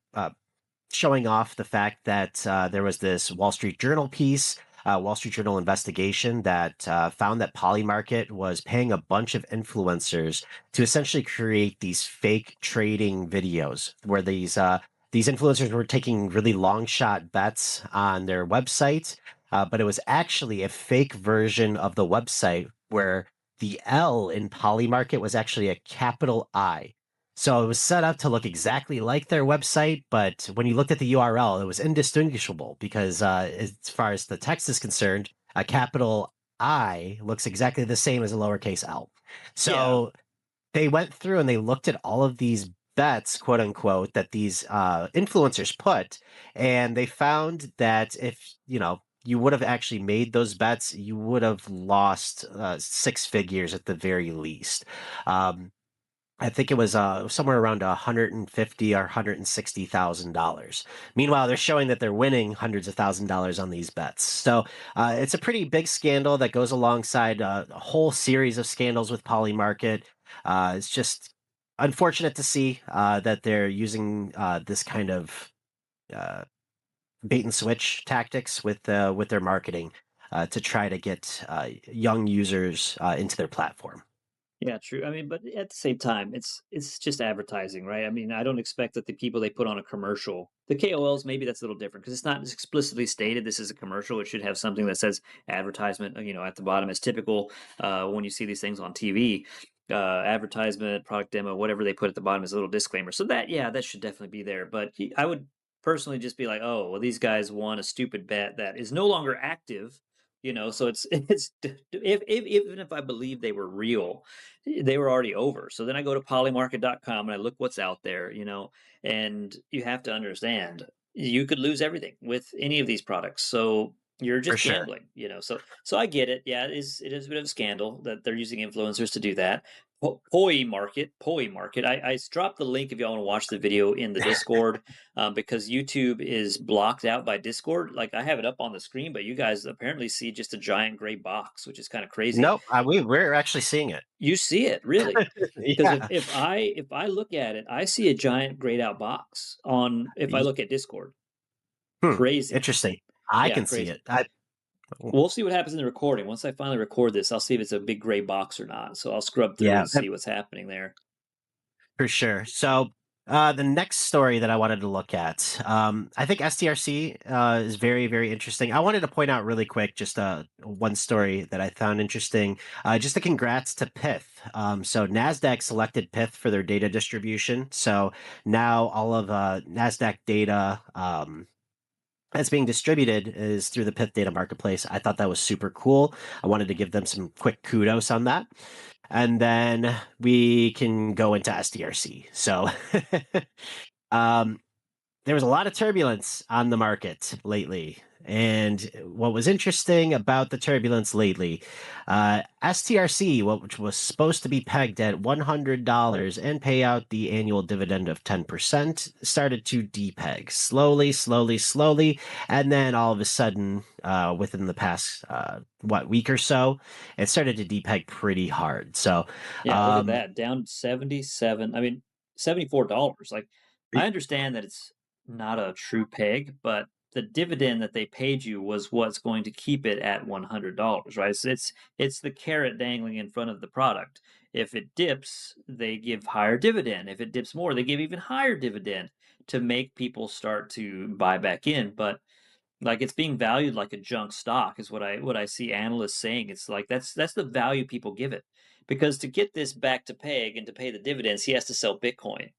showing off the fact that there was this Wall Street Journal piece Wall Street Journal investigation that found that Polymarket was paying a bunch of influencers to essentially create these fake trading videos where these influencers were taking really long shot bets on their website, but it was actually a fake version of the website where the L in Polymarket was actually a capital I. So it was set up to look exactly like their website, but when you looked at the URL, it was indistinguishable because as far as the text is concerned, a capital I looks exactly the same as a lowercase l. Yeah. So they went through and they looked at all of these bets, quote unquote, that these influencers put, and they found that if you would have actually made those bets, you would have lost six figures at the very least. Um, I think it was somewhere around 150 or $160,000. Meanwhile, they're showing that they're winning hundreds of $1,000s on these bets. So it's a pretty big scandal that goes alongside a whole series of scandals with Polymarket. It's just unfortunate to see that they're using this kind of uh, bait and switch tactics with their marketing to try to get young users into their platform. Yeah, true. I mean, but at the same time, it's just advertising, right? I mean, I don't expect that the people they put on a commercial, the KOLs, maybe that's a little different because it's not explicitly stated this is a commercial. It should have something that says advertisement, at the bottom. As typical when you see these things on TV. Advertisement, product demo, whatever they put at the bottom is a little disclaimer. So that, yeah, that should definitely be there. But I would personally just be like, oh, well, these guys won a stupid bet that is no longer active. So it's if even if I believe they were real, they were already over. So then I go to polymarket.com and I look what's out there, and you have to understand you could lose everything with any of these products. So you're For just sure. gambling, So I get it. Yeah, it is a bit of a scandal that they're using influencers to do that. Poi Market. I dropped the link if y'all want to watch the video in the Discord because YouTube is blocked out by Discord. Like I have it up on the screen, but you guys apparently see just a giant gray box, which is kind of crazy. Nope, we're actually seeing it. You see it, really? Because if Yeah. if I if I look at it, I see a giant grayed out box on if I Y look at Discord. Hmm, Crazy. interesting. I Yeah, can see crazy. it. I We'll see what happens in the recording. Once I finally record this, I'll see if it's a big gray box or not. So I'll scrub through Yeah, and see what's happening there. for sure. So, the next story that I wanted to look at, I think STRC is very, very interesting. I wanted to point out really quick just one story that I found interesting. Just a congrats to Pith. So Nasdaq selected Pith for their data distribution. So now all of Nasdaq data. That's being distributed is through the Pith Data Marketplace. I thought that was super cool. I wanted to give them some quick kudos on that. And then we can go into SDRC. So um, there was a lot of turbulence on the market lately. And what was interesting about the turbulence lately, STRC, which was supposed to be pegged at $100 and pay out the annual dividend of 10%, started to depeg slowly, slowly, slowly. And then all of a sudden, within the past, week or so, it started to depeg pretty hard. So, Yeah, look at that. Down 77, I mean, $74. Like, I understand that it's not a true peg, but the dividend that they paid you was what's going to keep it at $100, right? So it's the carrot dangling in front of the product. If it dips, they give higher dividend. If it dips more, they give even higher dividend to make people start to buy back in. But like it's being valued like a junk stock is what I see analysts saying. It's like that's the value people give it. Because to get this back to peg and to pay the dividends, he has to sell Bitcoin.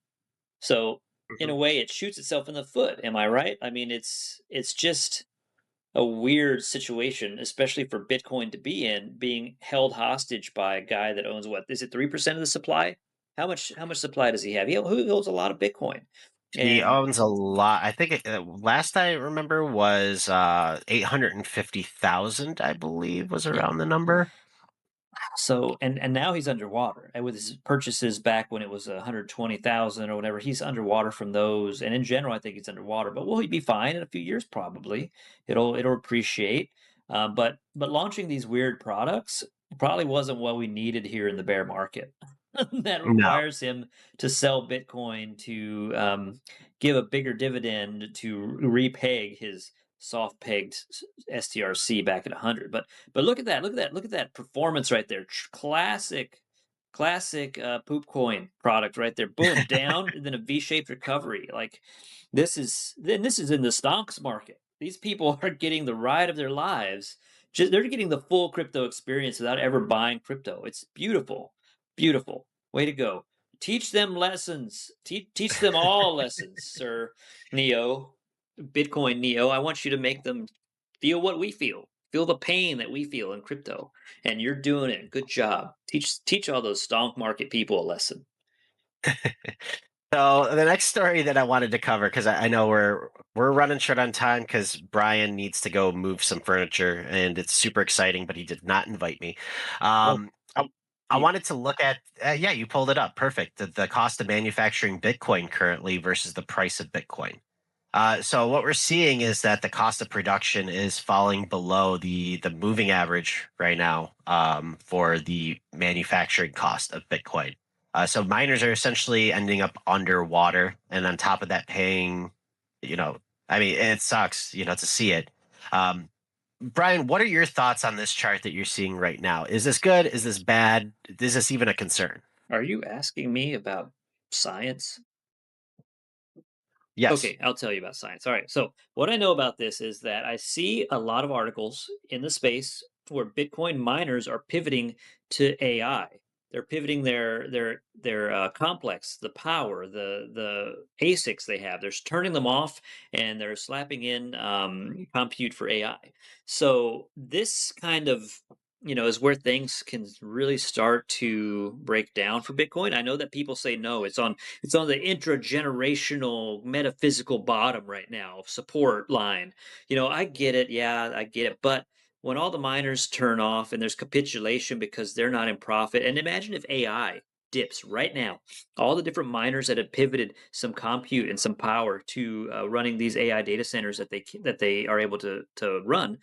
So in a way it shoots itself in the foot. Am I right? I mean it's just a weird situation, especially for Bitcoin to be in, being held hostage by a guy that owns what is it 3% of the supply? How much supply does he have? He owns a lot of Bitcoin. He And owns a lot. I think last I remember was 850,000, I believe, was yeah, around the number. so and now he's underwater. And with his purchases back when it was 120,000 or whatever, he's underwater from those. And in general, I think he's underwater. But will he be fine in a few years? Probably. It'll appreciate. But launching these weird products probably wasn't what we needed here in the bear market. That No. requires him to sell Bitcoin to give a bigger dividend to repay his soft pegged STRC back at 100. But look at that, look at that performance right there. Classic poop coin product right there. Boom, down and then a V-shaped recovery. Like this is in the stocks market. These people are getting the ride of their lives. They're getting the full crypto experience without ever buying crypto. It's beautiful, beautiful. Way to go. Teach them lessons. Teach them all lessons, Sir Neo, Bitcoin Neo. I want you to make them feel what we feel the pain that we feel in crypto, and you're doing it. Good job. Teach all those stock market people a lesson. So the next story that I wanted to cover, because I know we're running short on time because Brian needs to go move some furniture, and it's super exciting, but he did not invite me. I wanted to look at yeah, you pulled it up, perfect. The cost of manufacturing Bitcoin currently versus the price of Bitcoin. So what we're seeing is that the cost of production is falling below the moving average right now for the manufacturing cost of Bitcoin. So miners are essentially ending up underwater, and on top of that, paying, I mean, it sucks, to see it. Brian, what are your thoughts on this chart that you're seeing right now? Is this good? Is this bad? Is this even a concern? Are you asking me about science? Yes. Okay, I'll tell you about science. All right. So, what I know about this is that I see a lot of articles in the space where Bitcoin miners are pivoting to AI. They're pivoting their complex, the power, the ASICs they have. They're turning them off and they're slapping in compute for AI. So this kind of is where things can really start to break down for Bitcoin. I know that people say no, it's on the intragenerational metaphysical bottom right now, support line. I get it. Yeah, I get it. But when all the miners turn off and there's capitulation because they're not in profit, and imagine if AI dips right now, all the different miners that have pivoted some compute and some power to running these AI data centers that they are able to run.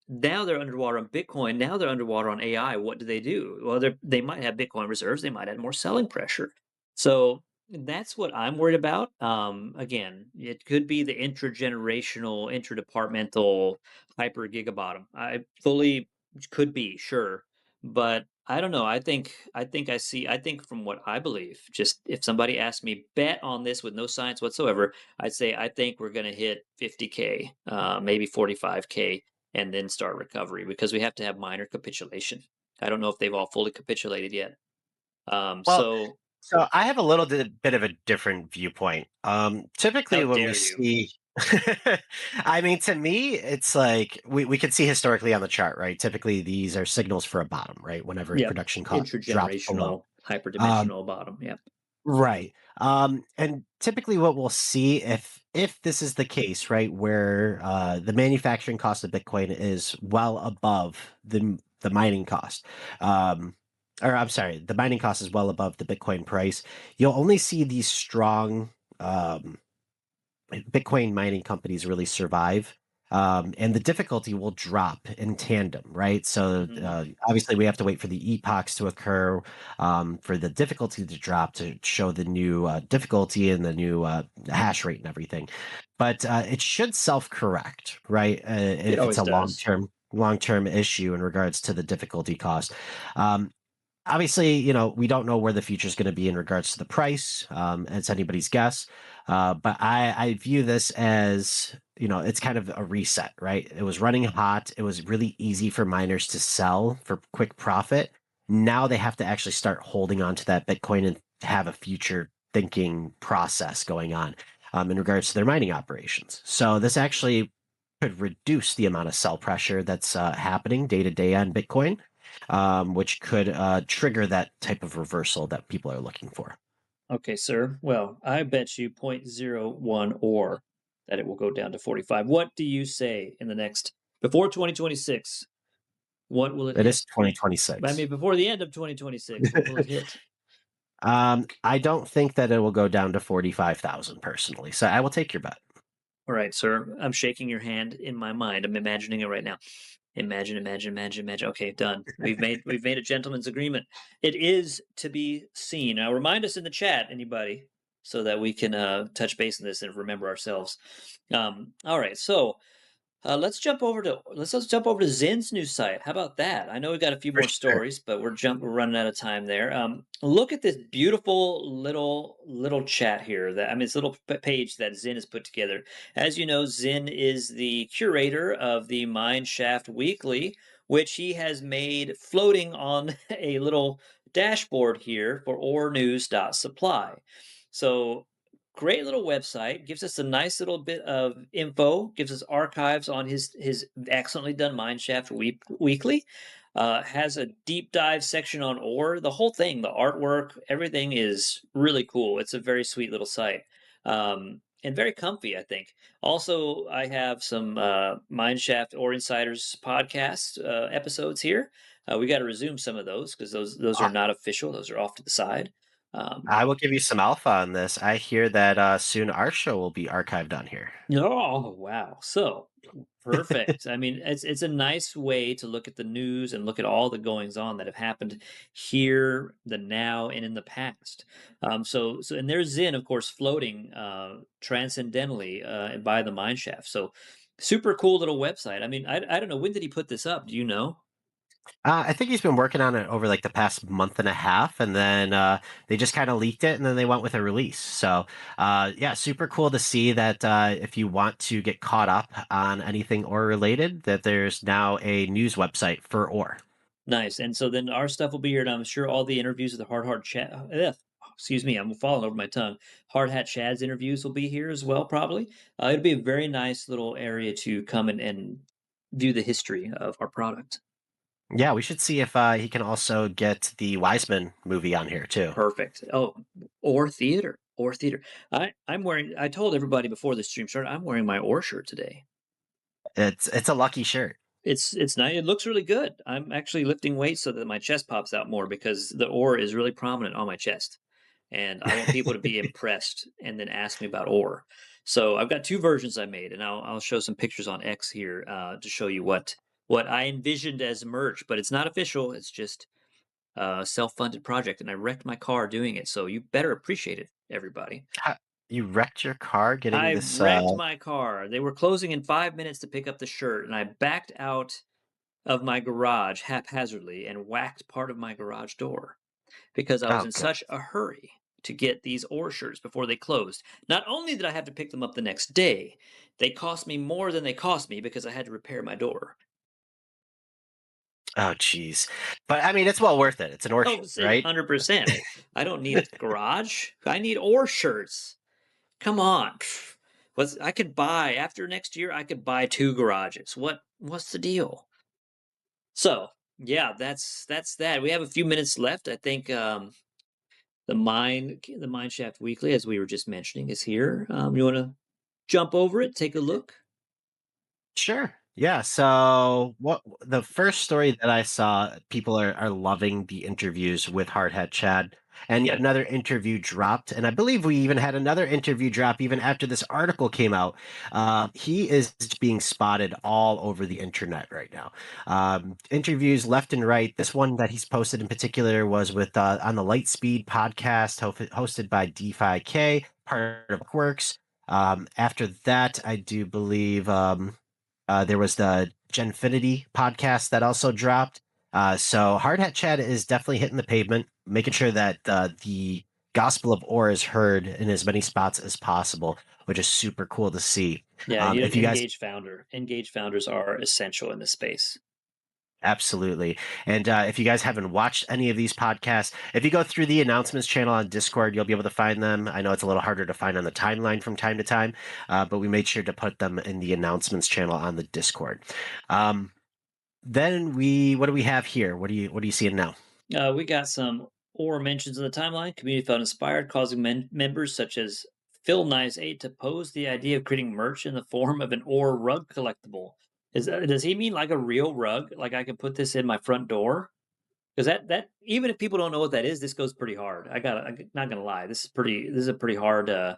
Now they're underwater on Bitcoin. Now they're underwater on AI. What do? Well, they might have Bitcoin reserves. They might have more selling pressure. So that's what I'm worried about. Again, it could be the intergenerational, interdepartmental hyper gigabottom. I fully could be sure, but I don't know. I think from what I believe, just if somebody asked me bet on this with no science whatsoever, I'd say I think we're going to hit 50K, maybe 45K, and then start recovery because we have to have minor capitulation. I don't know if they've all fully capitulated yet. Well, So so I have a little bit of a different viewpoint. how Typically, when we dare you? see, I mean, to me, it's like we can see historically on the chart, right? Typically, these are signals for a bottom, right? Whenever Yep. production cost drops below. Intergenerational, Um, hyperdimensional bottom. Yep. right. And typically, what we'll see if this is the case, right, where the manufacturing cost of Bitcoin is well above the mining cost. Or I'm sorry, the mining cost is well above the Bitcoin price. You'll only see these strong um, Bitcoin mining companies really survive. And the difficulty will drop in tandem, right? So Mhm. obviously, we have to wait for the epochs to occur, for the difficulty to drop to show the new difficulty and the new hash rate and everything. But it should self-correct, right? It If it's always a does. long-term issue in regards to the difficulty cost. Um, Obviously, we don't know where the future is going to be in regards to the price. It's anybody's guess. But I view this as, it's kind of a reset, right? It was running hot. It was really easy for miners to sell for quick profit. Now they have to actually start holding on to that Bitcoin and have a future thinking process going on in regards to their mining operations. So this actually could reduce the amount of sell pressure that's happening day to day on Bitcoin, which could trigger that type of reversal that people are looking for. Okay, sir. Well, I bet you 0.01 or that it will go down to 45. What do you say in the next before 2026? What will it It is hit? I 2026. mean, before the end of 2026, what will it hit? I don't think that it will go down to 45,000 personally. So I will take your bet. All right, sir. I'm shaking your hand in my mind. I'm imagining it right now. Imagine. Okay, done. We've made a gentleman's agreement. It is to be seen. Now remind us in the chat, anybody, so that we can touch base on this and remember ourselves. All right, so Let's jump over to Zin's new site. How about that? I know we got a few For more sure. stories, but we're running out of time there. Look at this beautiful little chat here. That I mean, this little page that Zin has put together. As you know, Zin is the curator of the Mine Shaft Weekly, which he has made floating on a little dashboard here for orenews.supply. So great little website, gives us a nice little bit of info, gives us archives on his excellently done Mineshaft weekly. Has a deep dive section on ore. The whole thing, the artwork, everything is really cool. It's a very sweet little site. And very comfy, I think. Also, I have some Mineshaft Ore Insiders podcast episodes here. We got to resume some of those because those are Ah, not official. Those are off to the side. I will give you some alpha on this. I hear that soon our show will be archived on here. Oh, wow. So perfect. I mean, it's a nice way to look at the news and look at all the goings on that have happened here, the now, and in the past. And there's Zin, of course, floating transcendentally by the mine shaft. So super cool little website. I mean, I don't know, when did he put this up? Do you know? I think he's been working on it over like the past month and a half, and then they just kind of leaked it, and then they went with a release. So, yeah, super cool to see that if you want to get caught up on anything ore related, that there's now a news website for ore. Nice. And so then our stuff will be here, and I'm sure all the interviews of the Hard Chat. Excuse me, I'm falling over my tongue. Hard Hat Chad's interviews will be here as well, probably. It'll be a very nice little area to come and view the history of our product. Yeah, we should see if he can also get the Wiseman movie on here too. Perfect. Oh, or theater, or theater. I'm wearing. I told everybody before the stream started. I'm wearing my Or shirt today. It's a lucky shirt. It's nice. It looks really good. I'm actually lifting weights so that my chest pops out more because the ore is really prominent on my chest, and I want people to be impressed and then ask me about ore. So I've got two versions I made, and I'll show some pictures on X here to show you what I envisioned as merch, but it's not official. It's just a self-funded project, and I wrecked my car doing it. So you better appreciate it, everybody. You wrecked your car getting I this. wrecked my car. They were closing in 5 minutes to pick up the shirt, and I backed out of my garage haphazardly and whacked part of my garage door because I was Oh, in good. such a hurry to get these ore shirts before they closed. Not only did I have to pick them up the next day, they cost me more than they cost me because I had to repair my door. Oh, geez. But I mean, it's well worth it. It's an ore Oh, shoot, right? 100%. I don't need a garage. I need ore shirts. Come on. I could buy after next year I could buy two garages. What's the deal? So, yeah, that's that. We have a few minutes left. I think the Mine Shaft Weekly, as we were just mentioning, is here. You want to jump over it, take a look? Sure. Yeah. So what the first story that I saw, people are loving the interviews with Hardhead Chad. And yet another interview dropped. And I believe we even had another interview drop even after this article came out. He is being spotted all over the internet right now. Interviews left and right. This one that he's posted in particular was with on the Lightspeed podcast hosted by DeFi part of Works. After that, I do believe there was the Genfinity podcast that also dropped. So Hard Hat Chat is definitely hitting the pavement, making sure that the gospel of ore is heard in as many spots as possible, which is super cool to see. Yeah, you need If an you guys engaged founder. Engaged founders are essential in this space. Absolutely. And if you guys haven't watched any of these podcasts, if you go through the announcements channel on Discord, you'll be able to find them. I know it's a little harder to find on the timeline from time to time, but we made sure to put them in the announcements channel on the Discord. Then what do we have here? What are you seeing now? We got some ore mentions in the timeline. Community felt inspired, causing members such as Phil Nice 8 to pose the idea of creating merch in the form of an ore rug collectible. Does he mean like a real rug? Like I could put this in my front door? Because that even if people don't know what that is, this goes pretty hard. I'm not gonna lie. This is a pretty hard yeah,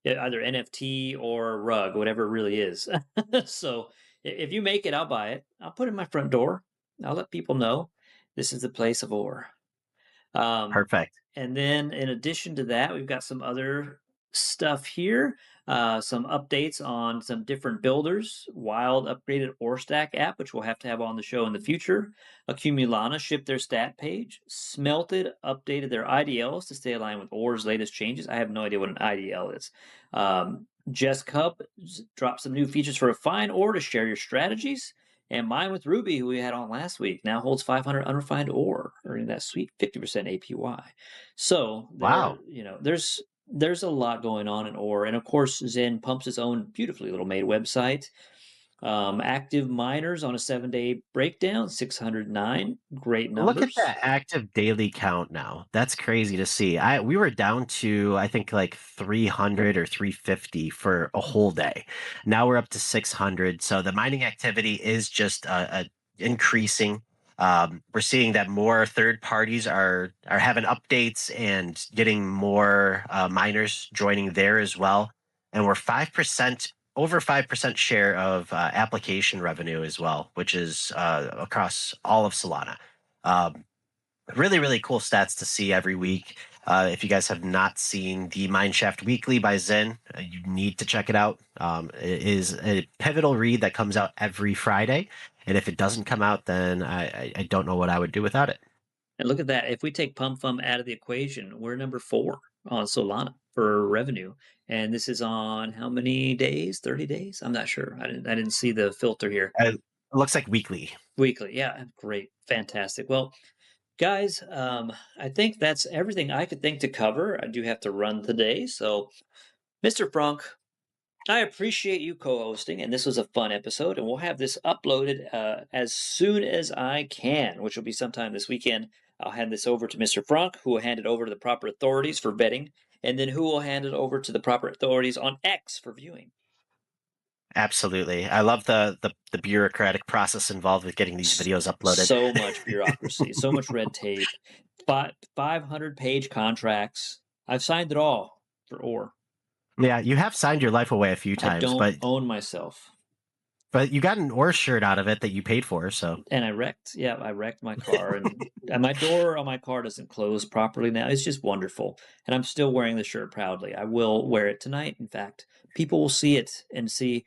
either NFT or rug, whatever it really is. So if you make it, I'll buy it. I'll put it in my front door. I'll let people know this is the place of ore. Um, Perfect. and then in addition to that, we've got some other stuff here. Some updates on some different builders. Wild upgraded ore stack app, which we'll have to have on the show in the future. Accumulana shipped their stat page. Smelted updated their IDLs to stay aligned with Ore's latest changes. I have no idea what an IDL is. Jess Cup dropped some new features for Refine Ore to share your strategies. And Mine with Ruby, who we had on last week, now holds 500 unrefined ore, earning that sweet 50% APY. So Wow. there's a lot going on in ore, and of course, Zen pumps its own beautifully little made website. Active miners on a 7-day breakdown, 609, great Look at numbers. that active daily count now. That's crazy to see. We were down to I think like 300 or 350 for a whole day. Now we're up to 600. So the mining activity is just increasing. We're seeing that more third parties are having updates and getting more miners joining there as well. And we're 5% over 5% share of application revenue as well, which is across all of Solana. Um, Really, really cool stats to see every week. If you guys have not seen the Mineshaft Weekly by Zen, you need to check it out. It is a pivotal read that comes out every Friday. And if it doesn't come out, then I don't know what I would do without it. And look at that. If we take Pump Fum out of the equation, we're number 4 on Solana for revenue. And this is on how many days? 30 days? I'm not sure. I didn't see the filter here. It looks like weekly. Weekly. Yeah, great. Fantastic. Well, guys, I think that's everything I could think to cover. I do have to run today. So, Mr. Fronk, I appreciate you co hosting, and this was a fun episode. And we'll have this uploaded as soon as I can, which will be sometime this weekend. I'll hand this over to Mr. Fronk, who will hand it over to the proper authorities for vetting, and then who will hand it over to the proper authorities on X for viewing. Absolutely. I love the bureaucratic process involved with getting these videos uploaded. So much bureaucracy, so much red tape, 500-page contracts. I've signed it all for ore. Yeah, you have signed your life away a few I times, don't own myself. but you got an ore shirt out of it that you paid for, so And I wrecked my car, and my door on my car doesn't close properly now. It's just wonderful. And I'm still wearing the shirt proudly. I will wear it tonight. In fact, people will see it and say,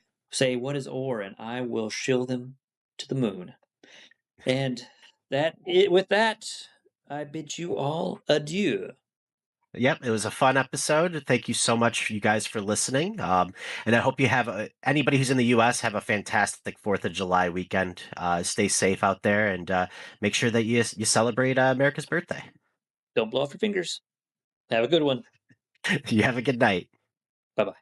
what is ore? And I will shill them to the moon. And with that, I bid you all adieu. Yep, it was a fun episode. Thank you so much, you guys, for listening. And I hope you have anybody who's in the U.S. have a fantastic 4th of July weekend. Stay safe out there, and make sure that you celebrate America's birthday. Don't blow off your fingers. Have a good one. You have a good night. Bye bye.